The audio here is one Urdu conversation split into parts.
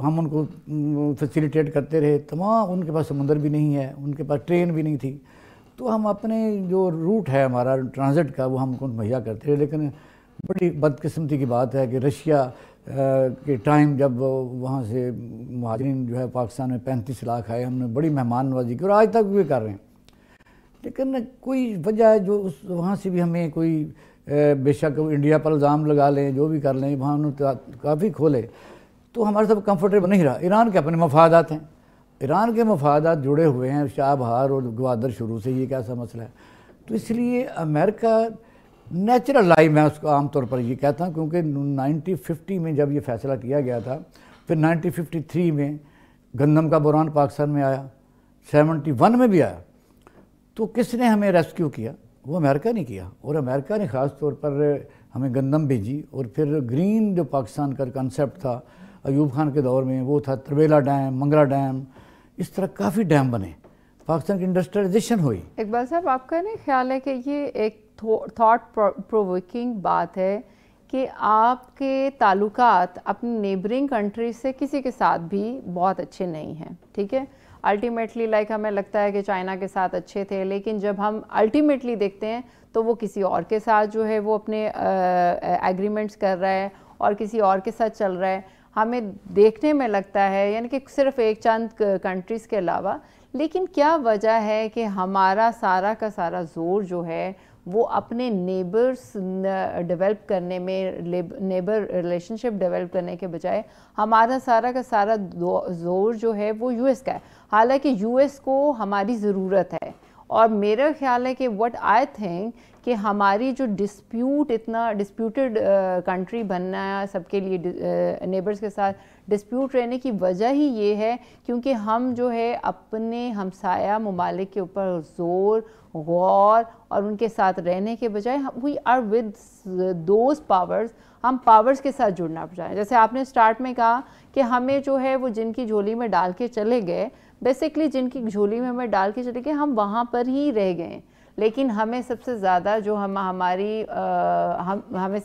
ہم ان کو فیسیلیٹیٹ کرتے رہے. تمام ان کے پاس سمندر بھی نہیں ہے, ان کے پاس ٹرین بھی نہیں تھی, تو ہم اپنے جو روٹ ہے ہمارا ٹرانزٹ کا وہ ہم کو مہیا کرتے رہے. لیکن بڑی بدقسمتی کی بات ہے کہ رشیا کے ٹائم جب وہاں سے مہاجرین جو ہے پاکستان میں 35 لاکھ آئے, ہم نے بڑی مہمان نوازی کی اور آج تک بھی کر رہے ہیں. لیکن کوئی وجہ ہے جو وہاں سے بھی ہمیں کوئی بے شک انڈیا پر الزام لگا لیں, جو بھی کر لیں, وہاں انہوں کافی کھولے, تو ہمارے سب کمفرٹیبل نہیں رہا. ایران کے اپنے مفادات ہیں, ایران کے مفادات جڑے ہوئے ہیں شاہ بہار اور گوادر شروع سے, یہ کیسا مسئلہ ہے. تو اس لیے امریکہ نیچرل لائی, میں اس کو عام طور پر یہ کہتا ہوں, کیونکہ 1950 میں جب یہ فیصلہ کیا گیا تھا, پھر 1953 میں گندم کا بحران پاکستان میں آیا, 71 میں بھی آیا, تو کس نے ہمیں ریسکیو کیا؟ وہ امریکہ نے کیا. اور امریکہ نے خاص طور پر ہمیں گندم بھیجی, اور پھر گرین جو پاکستان کا کنسیپٹ تھا ایوب خان کے دور میں, وہ تھا تربیلا ڈیم, منگرا ڈیم, اس طرح کافی ڈیم بنے, پاکستان کی انڈسٹریلائزیشن ہوئی. اقبال صاحب, آپ کا نہیں خیال ہے کہ یہ ایک تھاٹ پرووکنگ بات ہے کہ آپ کے تعلقات اپنی نیبرنگ کنٹری سے کسی کے ساتھ بھی بہت اچھے نہیں ہیں, ٹھیک ہے؟ الٹیمیٹلی لائک ہمیں لگتا ہے کہ چائنا کے ساتھ اچھے تھے, لیکن جب ہم الٹیمیٹلی دیکھتے ہیں تو وہ کسی اور کے ساتھ جو ہے وہ اپنے ایگریمنٹس کر رہا ہے اور کسی اور کے ساتھ چل رہا ہے. ہمیں دیکھنے میں لگتا ہے یعنی کہ صرف ایک چند کنٹریز کے علاوہ, لیکن کیا وجہ ہے کہ ہمارا سارا کا سارا زور جو ہے وہ اپنے نیبرز ڈیولپ کرنے میں, نیبر ریلیشن شپ ڈیولپ کرنے کے بجائے ہمارا سارا کا سارا زور جو ہے وہ یو ایس کا ہے, حالانکہ یو ایس کو ہماری ضرورت ہے. اور میرا خیال ہے کہ وٹ آئی تھنک کہ ہماری جو اتنا ڈسپیوٹڈ کنٹری بننا ہے سب کے لیے, نیبرز کے ساتھ ڈسپیوٹ رہنے کی وجہ ہی یہ ہے کیونکہ ہم جو ہے اپنے ہمسایہ ممالک کے اوپر زور, غور اور ان کے ساتھ رہنے کے بجائے we are with those powers, ہم پاورز کے ساتھ جڑنا چاہیں. جیسے آپ نے سٹارٹ میں کہا کہ ہمیں جو ہے وہ جن کی جھولی میں ڈال کے چلے گئے, بیسکلی جن کی جھولی میں ہمیں ڈال کے چلے گئے ہم وہاں پر ہی رہ گئے. لیکن ہمیں سب سے زیادہ جو ہمیں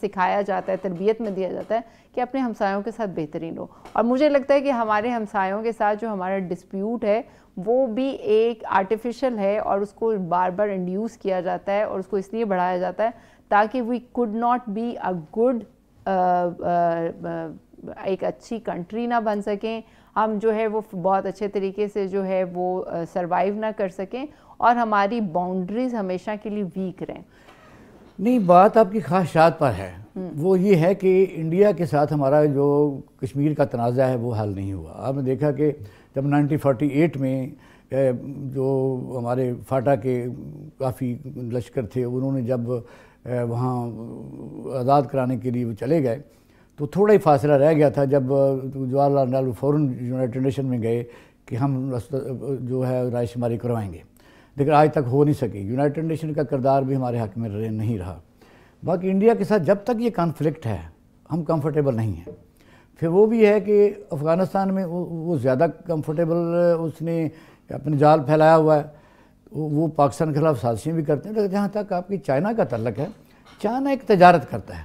سکھایا جاتا ہے, تربیت میں دیا جاتا ہے کہ اپنے ہمسایوں کے ساتھ بہترین ہو. اور مجھے لگتا ہے کہ ہمارے ہمسایوں کے ساتھ جو ہمارا ڈسپیوٹ ہے وہ بھی ایک آرٹیفیشل ہے, اور اس کو بار بار انڈیوس کیا جاتا ہے اور اس کو اس لیے بڑھایا جاتا ہے تاکہ we could not be a good, ایک اچھی کنٹری نہ بن سکیں, ہم جو ہے وہ بہت اچھے طریقے سے جو ہے وہ سروائیو نہ کر سکیں, اور ہماری باؤنڈریز ہمیشہ کے لیے ویک رہیں. نہیں, بات آپ کی خواہشات پر ہے. وہ یہ ہے کہ انڈیا کے ساتھ ہمارا جو کشمیر کا تنازع ہے وہ حل نہیں ہوا. آپ نے دیکھا کہ جب 1948 میں جو ہمارے فاٹا کے کافی لشکر تھے, انہوں نے جب وہاں آزاد کرانے کے لیے وہ چلے گئے تو تھوڑا ہی فاصلہ رہ گیا تھا جب جواہر لال نہرو فوراً یونائٹڈ نیشن میں گئے کہ ہم جو ہے رائے شماری کروائیں گے, لیکن آج تک ہو نہیں سکی. یونائٹڈ نیشن کا کردار بھی ہمارے حق میں نہیں رہا. باقی انڈیا کے ساتھ جب تک یہ کانفلکٹ ہے ہم کمفرٹیبل نہیں ہیں. پھر وہ بھی ہے کہ افغانستان میں وہ زیادہ کمفرٹیبل, اس نے اپنے جال پھیلایا ہوا ہے, وہ پاکستان کے خلاف سازشیں بھی کرتے ہیں. لیکن جہاں تک آپ کی چائنا کا تعلق ہے, چائنا ایک تجارت کرتا ہے,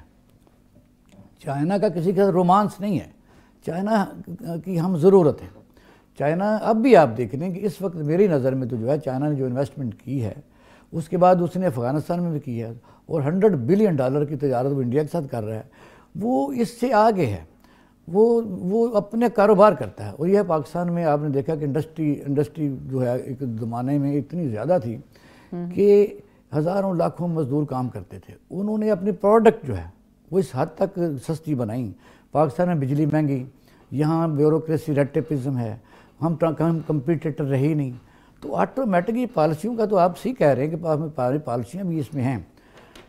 چائنا کا کسی کے ساتھ رومانس نہیں ہے, چائنا کی ہم ضرورت ہے. چائنا اب بھی آپ دیکھ لیں کہ اس وقت میری نظر میں تو جو ہے چائنا نے جو انویسٹمنٹ کی ہے اس کے بعد اس نے افغانستان میں بھی کی ہے, اور $100 بلین کی تجارت وہ انڈیا کے ساتھ کر رہا ہے. وہ اس سے آگے ہے, وہ اپنے کاروبار کرتا ہے. اور یہ پاکستان میں آپ نے دیکھا کہ انڈسٹری جو ہے ایک زمانے میں اتنی زیادہ تھی کہ ہزاروں لاکھوں مزدور کام کرتے تھے. انہوں نے اپنی پروڈکٹ جو ہے وہ اس حد تک سستی بنائی. پاکستان میں بجلی مہنگی, یہاں بیوروکریسی ریٹیپزم ہے, ہم کمپیٹیٹر رہے ہی نہیں. تو آٹومیٹکلی پالیسیوں کا تو آپ صحیح کہہ رہے ہیں کہ ہماری پالیسیاں بھی اس میں ہیں,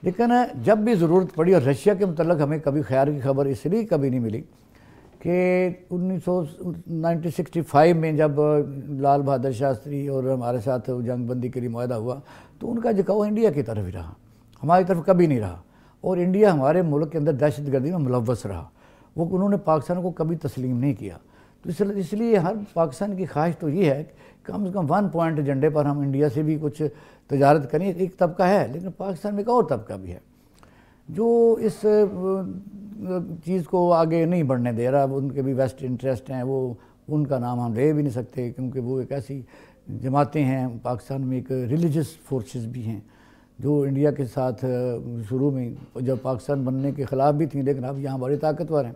لیکن جب بھی ضرورت پڑی, اور رشیا کے متعلق ہمیں کبھی خیر کی خبر اس لیے کبھی نہیں ملی کہ 1965 میں جب لال بہادر شاستری اور ہمارے ساتھ جنگ بندی کے لیے معاہدہ ہوا تو ان کا جھکاؤ انڈیا کی طرف ہی رہا, ہماری طرف کبھی نہیں رہا. اور انڈیا ہمارے ملک کے اندر دہشت گردی میں ملوث رہا, وہ انہوں نے پاکستان کو کبھی تسلیم نہیں کیا. تو اس لیے ہر پاکستان کی خواہش تو یہ ہے کہ کم از کم 1 پوائنٹ ایجنڈے پر ہم انڈیا سے بھی کچھ تجارت کریں. ایک طبقہ ہے, لیکن پاکستان میں ایک اور طبقہ بھی ہے جو اس چیز کو آگے نہیں بڑھنے دے رہا. ان کے بھی ویسٹ انٹرسٹ ہیں, وہ ان کا نام ہم لے بھی نہیں سکتے کیونکہ وہ ایک ایسی جماعتیں ہیں. پاکستان میں ایک ریلیجس فورسز بھی ہیں جو انڈیا کے ساتھ شروع میں جب پاکستان بننے کے خلاف بھی تھیں, لیکن اب یہاں بڑے طاقتور ہیں.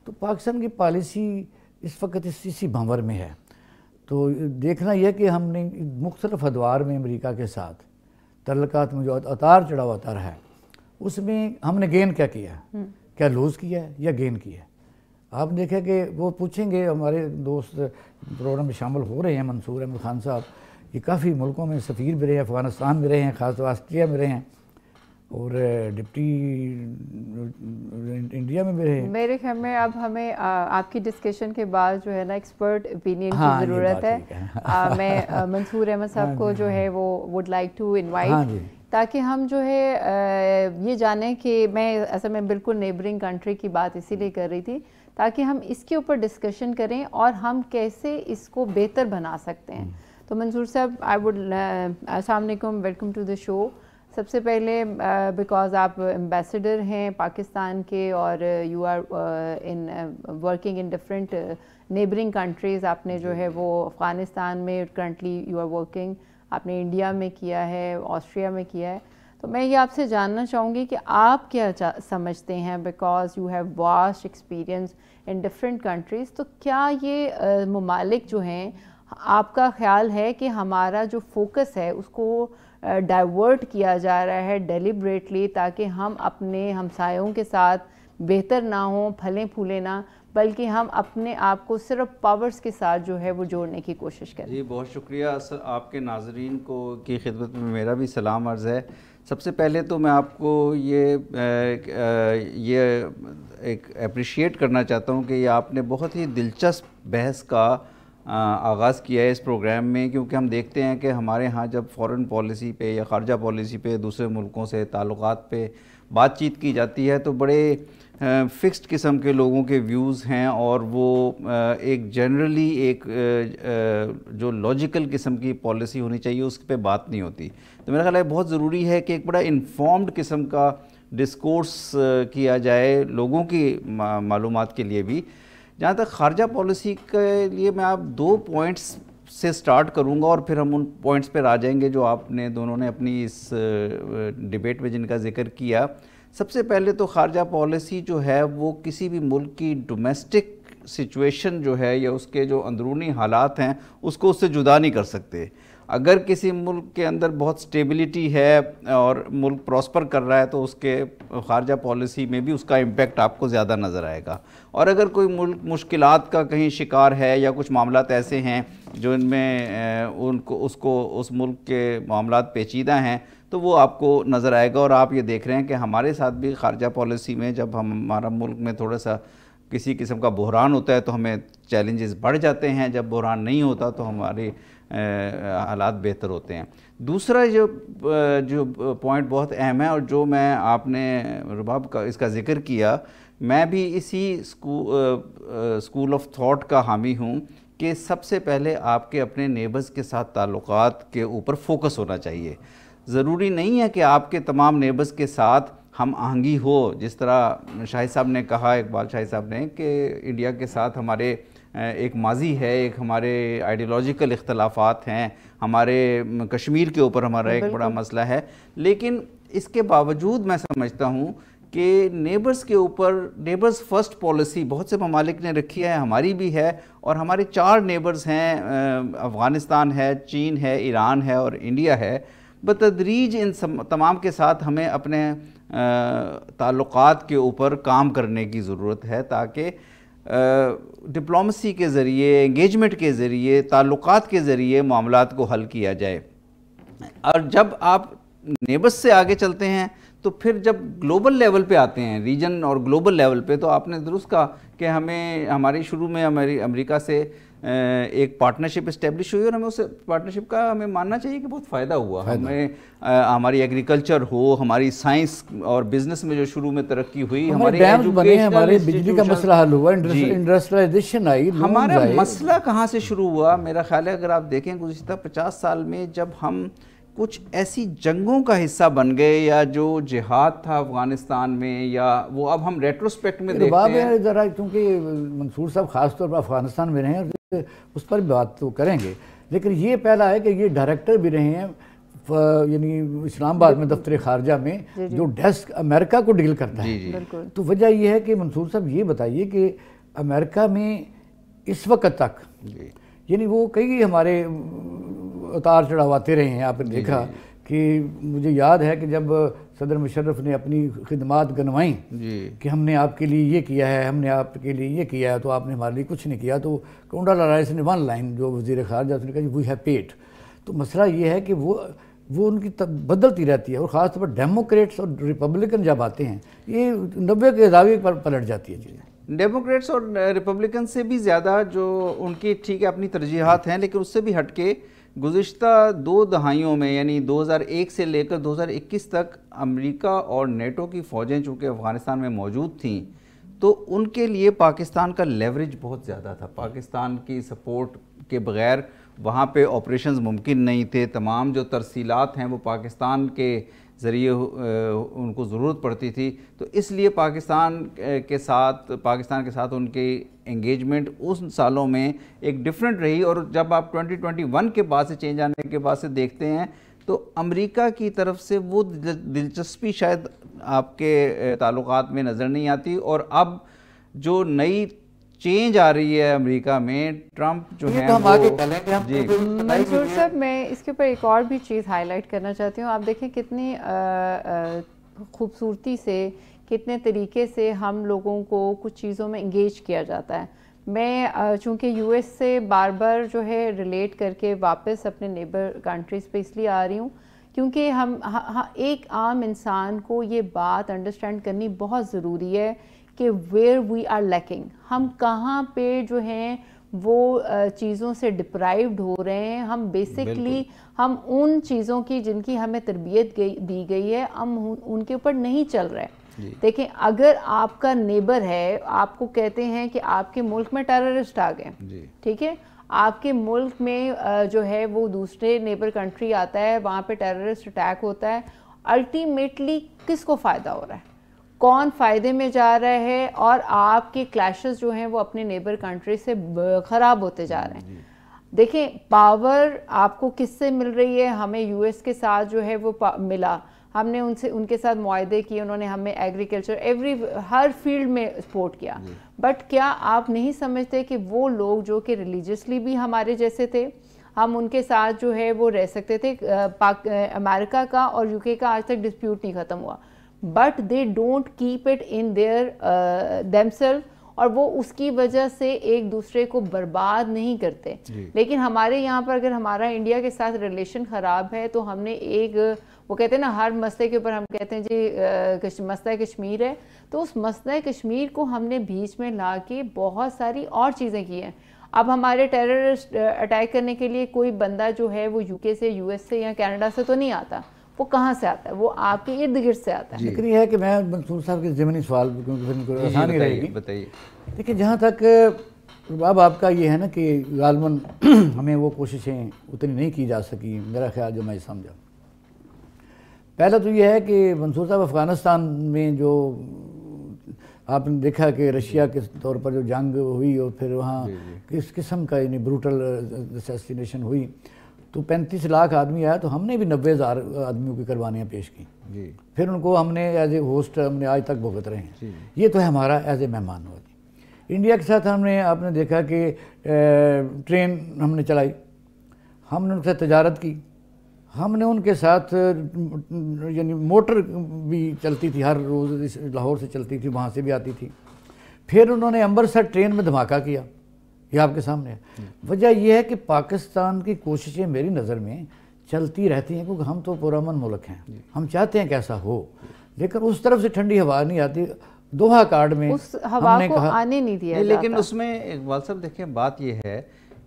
تو پاکستان کی پالیسی اس وقت اسی بھنور میں ہے. تو دیکھنا یہ کہ ہم نے مختلف ادوار میں امریکہ کے ساتھ تعلقات میں جو اتار چڑھاؤ ہوتا رہا ہے, اس میں ہم نے گین کیا کیا ہے, کیا لوز کیا ہے یا گین کیا ہے. آپ دیکھیں کہ وہ پوچھیں گے, ہمارے دوست پروگرام میں شامل ہو رہے ہیں, منصور احمد خان صاحب, یہ کافی ملکوں میں سفیر بھی رہے ہیں, افغانستان میں رہے ہیں, خاص طور آسٹریلیا میں رہے ہیں, اور ڈپٹی انڈیا میں بھی رہے ہیں. میرے خیال میں اب ہمیں آپ کی ڈسکشن کے بعد جو ہے نا ایکسپرٹ اوپینین کی ضرورت ہے. میں منصور احمد صاحب کو جو ہے وہ وڈ لائک ٹو انوائٹ, تاکہ ہم جو ہے یہ جانیں کہ میں اصل میں بالکل نیبرنگ کنٹری کی بات اسی لیے کر رہی تھی تاکہ ہم اس کے اوپر ڈسکشن کریں اور ہم کیسے اس کو بہتر بنا سکتے ہیں. تو منصور صاحب, السلام علیکم, ویلکم ٹو دا شو. سب سے پہلے بیکاز آپ ایمبیسڈر ہیں پاکستان کے اور you are in working in different neighbouring countries. آپ نے جو ہے وہ افغانستان میں کرنٹلی یو آر ورکنگ, آپ نے انڈیا میں کیا ہے, آسٹریا میں کیا ہے. تو میں یہ آپ سے جاننا چاہوں گی کہ آپ کیا سمجھتے ہیں, because you have vast experience in different countries. تو کیا یہ ممالک جو ہیں, آپ کا خیال ہے کہ ہمارا جو فوکس ہے اس کو ڈائیورٹ کیا جا رہا ہے ڈیلیبریٹلی, تاکہ ہم اپنے ہمسایوں کے ساتھ بہتر نہ ہوں, پھلیں پھولیں نہ, بلکہ ہم اپنے آپ کو صرف پاورز کے ساتھ جو ہے وہ جوڑنے کی کوشش کریں؟ جی بہت شکریہ. آپ کے ناظرین کو کی خدمت میں میرا بھی سلام عرض ہے. سب سے پہلے تو میں آپ کو یہ ایک اپریشیٹ کرنا چاہتا ہوں کہ یہ آپ نے بہت ہی دلچسپ بحث کا آغاز کیا ہے اس پروگرام میں, کیونکہ ہم دیکھتے ہیں کہ ہمارے ہاں جب فورن پالیسی پہ یا خارجہ پالیسی پہ دوسرے ملکوں سے تعلقات پہ بات چیت کی جاتی ہے تو بڑے فکسڈ قسم کے لوگوں کے ویوز ہیں, اور وہ ایک جنرلی ایک جو لاجیکل قسم کی پالیسی ہونی چاہیے اس پہ بات نہیں ہوتی. تو میرا خیال ہے بہت ضروری ہے کہ ایک بڑا انفارمڈ قسم کا ڈسکورس کیا جائے لوگوں کی معلومات کے لیے بھی. جہاں تک خارجہ پالیسی کے لیے میں آپ 2 پوائنٹس سے سٹارٹ کروں گا اور پھر ہم ان پوائنٹس پر آ جائیں گے جو آپ نے دونوں نے اپنی اس ڈیبیٹ میں جن کا ذکر کیا. سب سے پہلے تو خارجہ پالیسی جو ہے وہ کسی بھی ملک کی ڈومیسٹک سچویشن جو ہے یا اس کے جو اندرونی حالات ہیں اس کو اس سے جدا نہیں کر سکتے. اگر کسی ملک کے اندر بہت سٹیبلٹی ہے اور ملک پراسپر کر رہا ہے تو اس کے خارجہ پالیسی میں بھی اس کا امپیکٹ آپ کو زیادہ نظر آئے گا. اور اگر کوئی ملک مشکلات کا کہیں شکار ہے یا کچھ معاملات ایسے ہیں جو ان میں اس ملک کے معاملات پیچیدہ ہیں تو وہ آپ کو نظر آئے گا. اور آپ یہ دیکھ رہے ہیں کہ ہمارے ساتھ بھی خارجہ پالیسی میں جب ہمارا ملک میں تھوڑا سا کسی قسم کا بحران ہوتا ہے تو ہمیں چیلنجز بڑھ جاتے ہیں, جب بحران نہیں ہوتا تو ہمارے حالات بہتر ہوتے ہیں. دوسرا جو پوائنٹ بہت اہم ہے اور جو میں آپ نے رباب کا اس کا ذکر کیا, میں بھی اسی اسکول آف تھاٹ کا حامی ہوں کہ سب سے پہلے آپ کے اپنے نیبرز کے ساتھ تعلقات کے اوپر فوکس ہونا چاہیے. ضروری نہیں ہے کہ آپ کے تمام نیبرز کے ساتھ ہم آہنگی ہو, جس طرح شاہد صاحب نے کہا, اقبال شاہد صاحب نے, کہ انڈیا کے ساتھ ہمارے ایک ماضی ہے, ایک ہمارے آئیڈیولوجیکل اختلافات ہیں, ہمارے کشمیر کے اوپر ہمارا ایک بڑا مسئلہ ہے. لیکن اس کے باوجود میں سمجھتا ہوں کہ نیبرز کے اوپر نیبرز فرسٹ پالیسی بہت سے ممالک نے رکھی ہے, ہماری بھی ہے, اور ہمارے 4 نیبرز ہیں, افغانستان ہے, چین ہے, ایران ہے اور انڈیا ہے. بتدریج ان تمام کے ساتھ ہمیں اپنے تعلقات کے اوپر کام کرنے کی ضرورت ہے تاکہ ڈپلومسی کے ذریعے, انگیجمنٹ کے ذریعے, تعلقات کے ذریعے معاملات کو حل کیا جائے. اور جب آپ نیبرز سے آگے چلتے ہیں تو پھر جب گلوبل لیول پہ آتے ہیں, ریجن اور گلوبل لیول پہ, تو آپ نے درست کہا کہ ہماری شروع میں ہماری امریکہ سے ایک پارٹنرشپ اسٹیبلش ہوئی اور ہمیں اس پارٹنرشپ کا ہمیں ماننا چاہیے کہ بہت فائدہ ہوا. ہمیں ہماری ایگریکلچر ہو, ہماری سائنس اور بزنس میں جو شروع میں ترقی ہوئی, ہمارے ہمارے بجلی کا مسئلہ حل ہوا, انڈسٹریلائزیشن آئی. ہمارا مسئلہ کہاں سے شروع ہوا؟ میرا خیال ہے اگر آپ دیکھیں گزشتہ 50 سال میں جب ہم کچھ ایسی جنگوں کا حصہ بن گئے یا جو جہاد تھا افغانستان میں یا وہ اب ہم ریٹروسپیکٹ میں دیکھتے ہیں؟ ذرا کیونکہ منصور صاحب خاص طور پر افغانستان میں رہے ہیں اور اس پر بات تو کریں گے، لیکن یہ پہلا ہے کہ یہ ڈائریکٹر بھی رہے ہیں یعنی اسلام آباد میں دفتر خارجہ میں جو ڈیسک امریکہ کو ڈیل کرتا ہے. تو وجہ یہ ہے کہ منصور صاحب یہ بتائیے کہ امریکہ میں اس وقت تک یعنی وہ کئی ہمارے اتار چڑھاؤ آتے رہے ہیں. آپ نے دیکھا کہ مجھے یاد ہے کہ جب صدر مشرف نے اپنی خدمات گنوائیں کہ ہم نے آپ کے لیے یہ کیا ہے، ہم نے آپ کے لیے یہ کیا ہے، تو آپ نے ہمارے لیے کچھ نہیں کیا، تو کونڈا رائس نے ون لائن جو وزیر خارجہ اس نے کہا وی ہیو پیڈ. تو مسئلہ یہ ہے کہ وہ ان کی بدلتی رہتی ہے، اور خاص طور پر ڈیموکریٹس اور ریپبلکن جب آتے ہیں یہ 90 کے زاویے پر پلٹ جاتی ہے چیزیں. ڈیموکریٹس اور ریپبلکن سے بھی زیادہ جو ان کی ٹھیک ہے اپنی ترجیحات ہیں، لیکن اس سے بھی ہٹ کے گزشتہ 2 دہائیوں میں یعنی 2001 سے لے کر 2021 تک امریکہ اور نیٹو کی فوجیں چونکہ افغانستان میں موجود تھیں تو ان کے لیے پاکستان کا لیوریج بہت زیادہ تھا. پاکستان کی سپورٹ کے بغیر وہاں پہ آپریشنز ممکن نہیں تھے. تمام جو ترسیلات ہیں وہ پاکستان کے ذریعے ان کو ضرورت پڑتی تھی. تو اس لیے پاکستان کے ساتھ ان کی انگیجمنٹ ان سالوں میں ایک ڈیفرنٹ رہی. اور جب آپ 2021 کے بعد سے چینج آنے کے بعد سے دیکھتے ہیں تو امریکہ کی طرف سے وہ دلچسپی شاید آپ کے تعلقات میں نظر نہیں آتی. اور اب جو نئی چینج آ رہی ہے امریکہ میں، ٹرمپ جو ہے منصور صاحب میں اس کے اوپر ایک اور بھی چیز ہائی لائٹ کرنا چاہتی ہوں. آپ دیکھیں کتنی خوبصورتی سے، کتنے طریقے سے ہم لوگوں کو کچھ چیزوں میں انگیج کیا جاتا ہے. میں چونکہ یو ایس سے بار بار جو ہے ریلیٹ کر کے واپس اپنے نیبر کنٹریز پہ اس لیے آ رہی ہوں کیونکہ ایک عام انسان کو یہ بات انڈرسٹینڈ کرنی بہت ضروری ہے کہ ویئر وی آر لیکنگ، ہم کہاں پہ جو ہیں وہ چیزوں سے ڈپرائیوڈ ہو رہے ہیں. ہم بیسکلی ہم ان چیزوں کی جن کی ہمیں تربیت دی گئی ہے ہم ان کے اوپر نہیں چل رہے. دیکھیں اگر آپ کا نیبر ہے، آپ کو کہتے ہیں کہ آپ کے ملک میں ٹیررسٹ آ گئے، ٹھیک ہے، آپ کے ملک میں جو ہے وہ دوسرے نیبر کنٹری آتا ہے، وہاں پہ ٹیررسٹ اٹیک ہوتا ہے، الٹیمیٹلی کس کو فائدہ ہو رہا ہے، کون فائدے میں جا رہا ہے، اور آپ کے کلیشز جو ہیں وہ اپنے نیبر کنٹری سے خراب ہوتے جا رہے ہیں. دیکھیں پاور آپ کو کس سے مل رہی ہے؟ ہمیں یو ایس کے ساتھ جو ہے وہ ملا، ہم نے ان کے ساتھ معاہدے کیے، انہوں نے ہمیں ایگریکلچر ہر فیلڈ میں سپورٹ کیا. بٹ کیا آپ نہیں سمجھتے کہ وہ لوگ جو کہ ریلیجیسلی بھی ہمارے جیسے تھے، ہم ان کے ساتھ جو ہے وہ رہ سکتے تھے؟ امریکہ کا اور یو کے کا آج تک ڈسپیوٹ نہیں ختم ہوا، but they don't keep it in their them self, اور وہ اس کی وجہ سے ایک دوسرے کو برباد نہیں کرتے. لیکن ہمارے یہاں پر اگر ہمارا انڈیا کے ساتھ ریلیشن خراب ہے تو ہم نے وہ کہتے ہیں نا ہر مسئلے کے اوپر ہم کہتے ہیں جی مسئلہ کشمیر ہے، تو اس مسئلہ کشمیر کو ہم نے بیچ میں لا کے بہت ساری اور چیزیں کی ہیں. اب ہمارے ٹیررسٹ اٹیک کرنے کے لیے کوئی بندہ جو ہے وہ یو کے سے، یو ایس سے یا کینیڈا سے تو نہیں آتا، وہ کہاں سے آتا ہے؟ وہ آپ کے ارد گرد سے آتا ہے. لیکن یہ ہے کہ میں منصور صاحب کے ضمنی سوال کیونکہ آسانی رہے گی. بتائیے. دیکھیں جہاں تک اب آپ کا یہ ہے نا کہ غالباً ہمیں وہ کوششیں اتنی نہیں کی جا سکی، میرا خیال جو میں سمجھا. پہلا تو یہ ہے کہ منصور صاحب افغانستان میں جو آپ نے دیکھا کہ رشیا کے طور پر جو جنگ ہوئی اور پھر وہاں کس قسم کا یعنی بروٹل اسیسینیشن ہوئی، تو 35 لاکھ آدمی آیا تو ہم نے بھی 90,000 آدمیوں کی قربانیاں پیش کی. پھر ان کو ہم نے ایز اے ہوسٹ ہم نے آج تک بھگت رہے ہیں. یہ تو ہے ہمارا ایز اے مہمان ہوا. انڈیا کے ساتھ آپ نے دیکھا کہ ٹرین ہم نے چلائی، ہم نے ان سے تجارت کی، ہم نے ان کے ساتھ یعنی موٹر بھی چلتی تھی ہر روز، لاہور سے چلتی تھی، وہاں سے بھی آتی تھی. پھر انہوں نے امرتسر ٹرین میں دھماکہ کیا، یہ آپ کے سامنے ہے. وجہ یہ ہے کہ پاکستان کی کوششیں میری نظر میں چلتی رہتی ہیں کیونکہ ہم تو پرامن ملک ہیں، ہم چاہتے ہیں کہ ایسا ہو، لیکن اس طرف سے ٹھنڈی ہوا نہیں آتی. دوحہ کارڈ میں اس ہوا کو آنے نہیں دیا جاتا. لیکن اس میں اقبال صاحب دیکھیں بات یہ ہے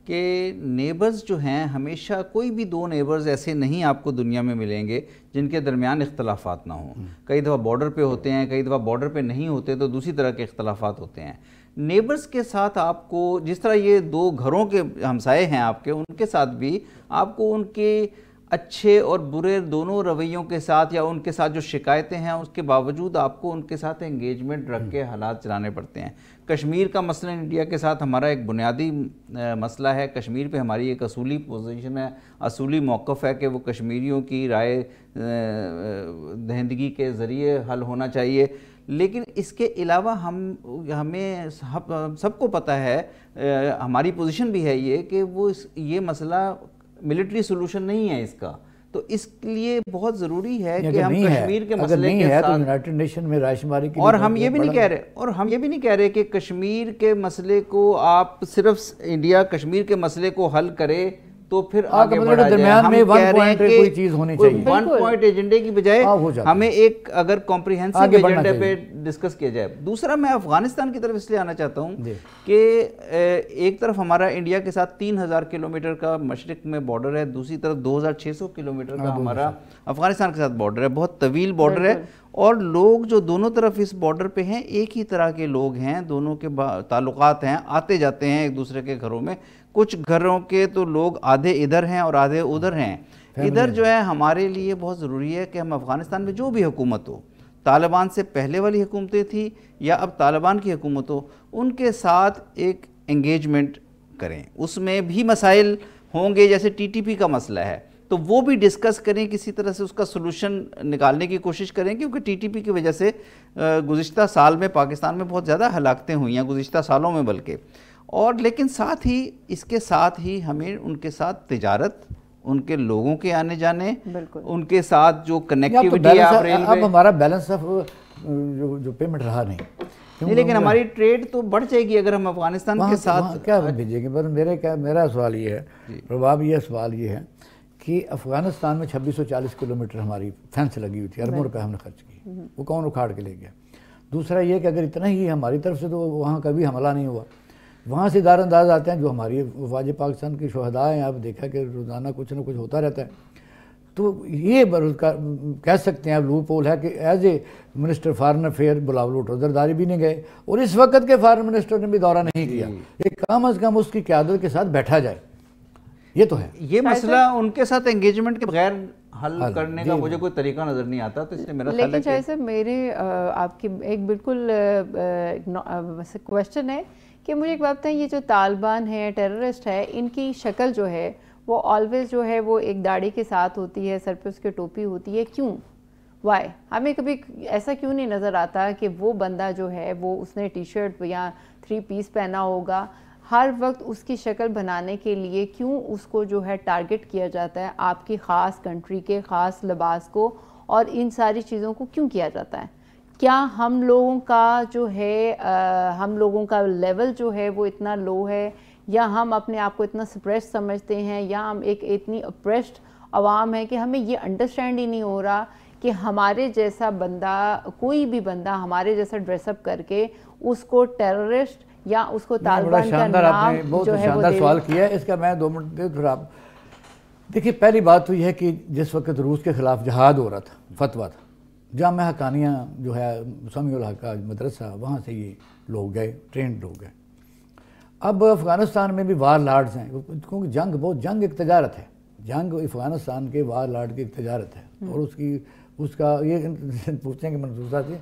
کہ نیبرز جو ہیں ہمیشہ کوئی بھی 2 نیبرز ایسے نہیں آپ کو دنیا میں ملیں گے جن کے درمیان اختلافات نہ ہوں. کئی دفعہ بارڈر پہ ہوتے ہیں، کئی دفعہ بارڈر پہ نہیں ہوتے تو دوسری طرح کے اختلافات ہوتے ہیں. نیبرز کے ساتھ آپ کو جس طرح یہ 2 گھروں کے ہمسائے ہیں آپ کے، ان کے ساتھ بھی آپ کو ان کے اچھے اور برے دونوں رویوں کے ساتھ یا ان کے ساتھ جو شکایتیں ہیں اس کے باوجود آپ کو ان کے ساتھ انگیجمنٹ رکھ کے حالات چلانے پڑتے ہیں. کشمیر کا مسئلہ انڈیا کے ساتھ ہمارا ایک بنیادی مسئلہ ہے. کشمیر پہ ہماری ایک اصولی پوزیشن ہے, اصولی موقف ہے کہ وہ کشمیریوں کی رائے دہندگی کے ذریعے حل ہونا چاہیے. لیکن اس کے علاوہ ہمیں سب کو پتہ ہے, ہماری پوزیشن بھی ہے یہ کہ وہ یہ مسئلہ ملٹری سولوشن نہیں ہے اس کا. تو اس لیے بہت ضروری ہے کہ ہم کشمیر کے مسئلے کے ساتھ یونائٹڈ نیشن میں رائے شماری کی, اور ہم یہ بھی نہیں کہہ رہے کہ کشمیر کے مسئلے کو آپ صرف انڈیا کشمیر کے مسئلے کو حل کرے تو پھر آگے بڑھا جائے. ہم کہہ رہے ہیں کہ 1 پوائنٹ ایجنڈے کی بجائے ہمیں ایک اگر کمپریہنسو ایجنڈے پہ ڈسکس کیا جائے. دوسرا میں افغانستان کی طرف اس لیے آنا چاہتا ہوں کہ ایک طرف ہمارا انڈیا کے ساتھ 3000 کلومیٹر کا مشرق میں بارڈر ہے, دوسری طرف 2600 کلومیٹر کا ہمارا افغانستان کے ساتھ بارڈر ہے. بہت طویل بارڈر ہے, اور لوگ جو دونوں طرف اس بارڈر پہ ہیں ایک ہی طرح کے لوگ ہیں, دونوں کے تعلقات ہیں, آتے جاتے ہیں ایک دوسرے کے گھروں میں. کچھ گھروں کے تو لوگ آدھے ادھر ہیں اور آدھے ادھر ہیں. ادھر جو ہے ہمارے لیے بہت ضروری ہے کہ ہم افغانستان میں جو بھی حکومت ہو, طالبان سے پہلے والی حکومتیں تھی یا اب طالبان کی حکومت ہو, ان کے ساتھ ایک انگیجمنٹ کریں. اس میں بھی مسائل ہوں گے, جیسے ٹی ٹی پی کا مسئلہ ہے تو وہ بھی ڈسکس کریں, کسی طرح سے اس کا سلوشن نکالنے کی کوشش کریں, کیونکہ ٹی ٹی پی کی وجہ سے گزشتہ سال میں پاکستان میں بہت زیادہ ہلاکتیں ہوئی ہیں, گزشتہ سالوں میں بلکہ. اور لیکن ساتھ ہی اس کے ساتھ ہی ہمیں ان کے ساتھ تجارت, ان کے لوگوں کے آنے جانے, ان کے ساتھ جو کنیکٹیوٹی ہے, اب ہمارا بیلنس آف جو پیمنٹ رہا نہیں, لیکن ہماری ٹریڈ تو بڑھ جائے گی اگر ہم افغانستان کے ساتھ کیا بھیجیں گے. میرا سوال یہ ہے, پرباب یہ سوال یہ ہے کہ افغانستان میں 2640 کلومیٹر ہماری فینس لگی ہوئی تھی, اربوں روپے ہم نے خرچ کی, وہ کون اکھاڑ کے لے گیا. دوسرا یہ کہ اگر اتنا ہی ہماری طرف سے تو وہاں کبھی حملہ نہیں ہوا, وہاں سے دار انداز آتے ہیں جو ہماری وفاج پاکستان کے شہداء ہیں. آپ دیکھا کہ روزانہ کچھ نہ کچھ ہوتا رہتا ہے. تو یہ کہہ سکتے ہیں آپ لوپ ہول ہے کہ as a minister foreign affair Bilawal Bhutto Zardari بھی نہیں گئے, اور اس وقت کے فارن منسٹر نے بھی دورہ نہیں کیا. ایک کم از کم اس کی قیادت کے ساتھ بیٹھا جائے, یہ تو ہے. یہ مسئلہ ان کے ساتھ انگیجمنٹ کے بغیر حل کرنے کا مجھے کوئی طریقہ نظر نہیں آتا. تو اس لیے میرا خیال ہے لیکن شاہد صاحب میرے آپ کی ایک بالکل کویشچن ہے کہ مجھے ایک بات بتائیں, یہ جو طالبان ہیں, ٹیررسٹ ہے, ان کی شکل جو ہے وہ آلویز جو ہے وہ ایک داڑھی کے ساتھ ہوتی ہے, سر پہ اس کے ٹوپی ہوتی ہے, کیوں؟ وائی؟ ہمیں کبھی ایسا کیوں نہیں نظر آتا کہ وہ بندہ جو ہے وہ اس نے ٹی شرٹ یا 3 پیس پہنا ہوگا, ہر وقت اس کی شکل بنانے کے لیے کیوں اس کو جو ہے ٹارگٹ کیا جاتا ہے, آپ کی خاص کنٹری کے خاص لباس کو اور ان ساری چیزوں کو کیوں کیا جاتا ہے؟ کیا ہم لوگوں کا جو ہے ہم لوگوں کا لیول جو ہے وہ اتنا لو ہے, یا ہم اپنے آپ کو اتنا سپریس سمجھتے ہیں, یا ہم ایک اتنی اپریسڈ عوام ہے کہ ہمیں یہ انڈرسٹینڈ ہی نہیں ہو رہا کہ ہمارے جیسا بندہ, کوئی بھی بندہ ہمارے جیسا ڈریس اپ کر کے اس کو ٹیررسٹ یا اس کو طالبان کا نام جو ہے وہ بہت سوال کیا ہے. اس کا میں 2 منٹ دے دوں. آپ دیکھیے, پہلی بات تو یہ ہے کہ جس وقت روس کے خلاف جہاد ہو رہا تھا, فتویٰ تھا, جامعہ حقانیہ جو ہے سمیع الحق کا مدرسہ, وہاں سے یہ لوگ گئے, ٹرینڈ لوگ گئے. اب افغانستان میں بھی وار لارڈز ہیں, کیونکہ جنگ ایک تجارت ہے. جنگ افغانستان کے وار لارڈ کی ایک تجارت ہے, اور اس کا یہ پوچھیں کہ منصوصہ تھی,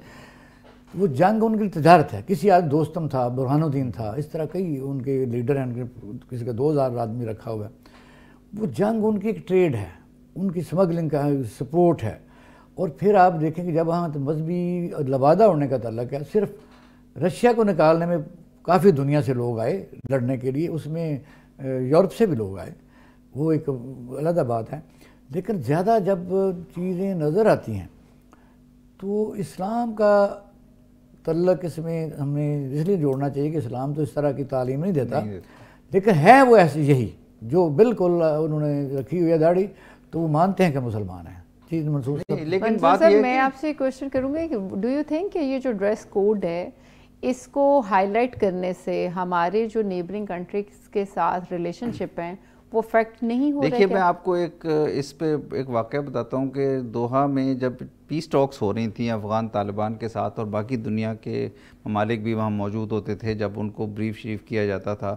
وہ جنگ ان کی تجارت ہے. کسی آدمی دوستم تھا, برہان الدین تھا, اس طرح کئی ان کے لیڈر ہیں, کسی کا 2000 آدمی رکھا ہوا ہے. وہ جنگ ان کی ایک ٹریڈ ہے, ان کی سمگلنگ کا سپورٹ ہے. اور پھر آپ دیکھیں کہ جب وہاں مذہبی لبادہ ہونے کا تعلق ہے, صرف رشیا کو نکالنے میں کافی دنیا سے لوگ آئے لڑنے کے لیے, اس میں یورپ سے بھی لوگ آئے, وہ ایک علیحدہ بات ہے. لیکن زیادہ جب چیزیں نظر آتی ہیں تو اسلام کا تعلق اس میں ہمیں اس لیے جوڑنا چاہیے کہ اسلام تو اس طرح کی تعلیم نہیں دیتا, لیکن ہے وہ ایسی یہی جو بالکل انہوں نے رکھی ہوئی ہے داڑھی, تو وہ مانتے ہیں کہ مسلمان ہیں. لیکن بات یہ میں آپ سے کوشچن کروں گا کہ ڈو یو تھنک کہ یہ جو ڈریس کوڈ ہے اس کو ہائی لائٹ کرنے سے ہمارے جو نیبرنگ کنٹریز کے ساتھ ریلیشن شپ ہیں وہ افیکٹ نہیں ہو رہے؟ دیکھیے, میں آپ کو اس پہ ایک واقعہ بتاتا ہوں کہ دوحہ میں جب پیس ٹاکس ہو رہی تھیں افغان طالبان کے ساتھ, اور باقی دنیا کے ممالک بھی وہاں موجود ہوتے تھے, جب ان کو بریف شریف کیا جاتا تھا,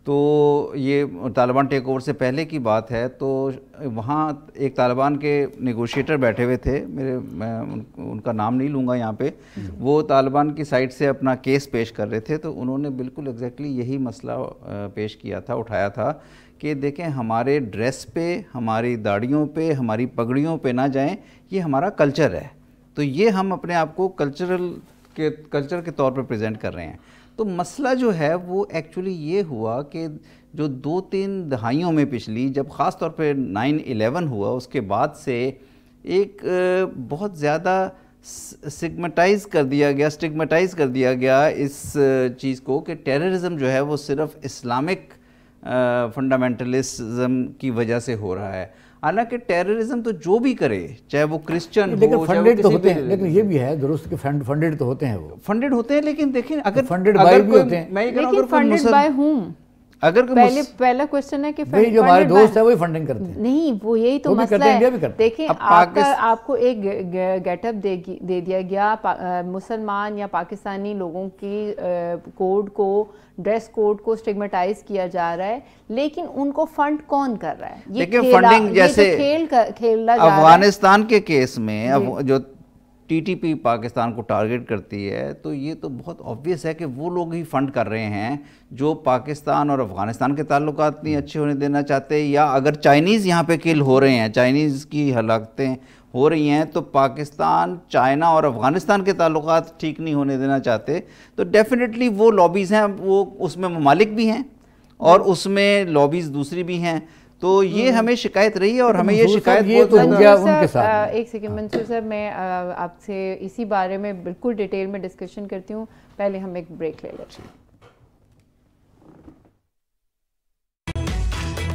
تو یہ طالبان ٹیک اوور سے پہلے کی بات ہے. تو وہاں ایک طالبان کے نیگوشیٹر بیٹھے ہوئے تھے, میں ان کا نام نہیں لوں گا یہاں پہ, وہ طالبان کی سائڈ سے اپنا کیس پیش کر رہے تھے. تو انہوں نے بالکل ایگزیکٹلی یہی مسئلہ پیش کیا تھا, اٹھایا تھا کہ دیکھیں ہمارے ڈریس پہ, ہماری داڑھیوں پہ, ہماری پگڑیوں پہ نہ جائیں, یہ ہمارا کلچر ہے. تو یہ ہم اپنے آپ کو کلچر کے طور پہ پریزنٹ کر رہے ہیں. تو مسئلہ جو ہے وہ ایکچولی یہ ہوا کہ جو 2-3 دہائیوں میں پچھلی, جب خاص طور پہ 9/11 ہوا, اس کے بعد سے ایک بہت زیادہ اسٹگمیٹائز کر دیا گیا اس چیز کو کہ ٹیررزم جو ہے وہ صرف اسلامک فنڈامنٹلزم کی وجہ سے ہو رہا ہے. حالانکہ ٹیررزم تو جو بھی کرے, چاہے وہ کرسچن ہو, لیکن فنڈڈ تو ہوتے ہیں, لیکن یہ بھی ہے درست کہ فنڈڈ تو ہوتے ہیں, وہ فنڈڈ ہوتے ہیں. لیکن دیکھیں اگر فنڈڈ بائی بھی ہوتے ہیں, میں یہ کہہ رہا ہوں لیکن فنڈڈ بائی ہون, اگر پہلا کوشچن ہے کہ جو ہمارے دوست ہیں وہی فنڈنگ کرتے ہیں. نہیں, وہ یہی تو مسئلہ ہے. دیکھیں آپ کو ایک گیٹ اپ دے دیا گیا, مسلمان یا پاکستانی لوگوں کی کوڈ کو, ڈریس کوڈ کو اسٹگمیٹائز کیا جا رہا ہے, لیکن ان کو فنڈ کون کر رہا ہے؟ لیکن فنڈنگ جیسے کھیلا جا رہا ہے. افغانستان کے کیس میں جو TTP پاکستان کو ٹارگٹ کرتی ہے, تو یہ تو بہت آبویس ہے کہ وہ لوگ ہی فنڈ کر رہے ہیں جو پاکستان اور افغانستان کے تعلقات نہیں اچھے ہونے دینا چاہتے, یا اگر چائنیز یہاں پہ کل ہو رہے ہیں, چائنیز کی ہلاکتیں ہو رہی ہیں, تو پاکستان, چائنا اور افغانستان کے تعلقات ٹھیک نہیں ہونے دینا چاہتے. تو ڈیفینیٹلی وہ لابیز ہیں, وہ اس میں ممالک بھی ہیں اور اس میں لابیز دوسری بھی ہیں. تو یہ ہمیں شکایت رہی ہے, اور ہمیں یہ شکایت ایک سیکنڈ منصور صاحب, میں آپ سے اسی بارے میں بالکل ڈیٹیل میں ڈسکشن کرتی ہوں. پہلے ہم ایک بریک لے لیتے ہیں.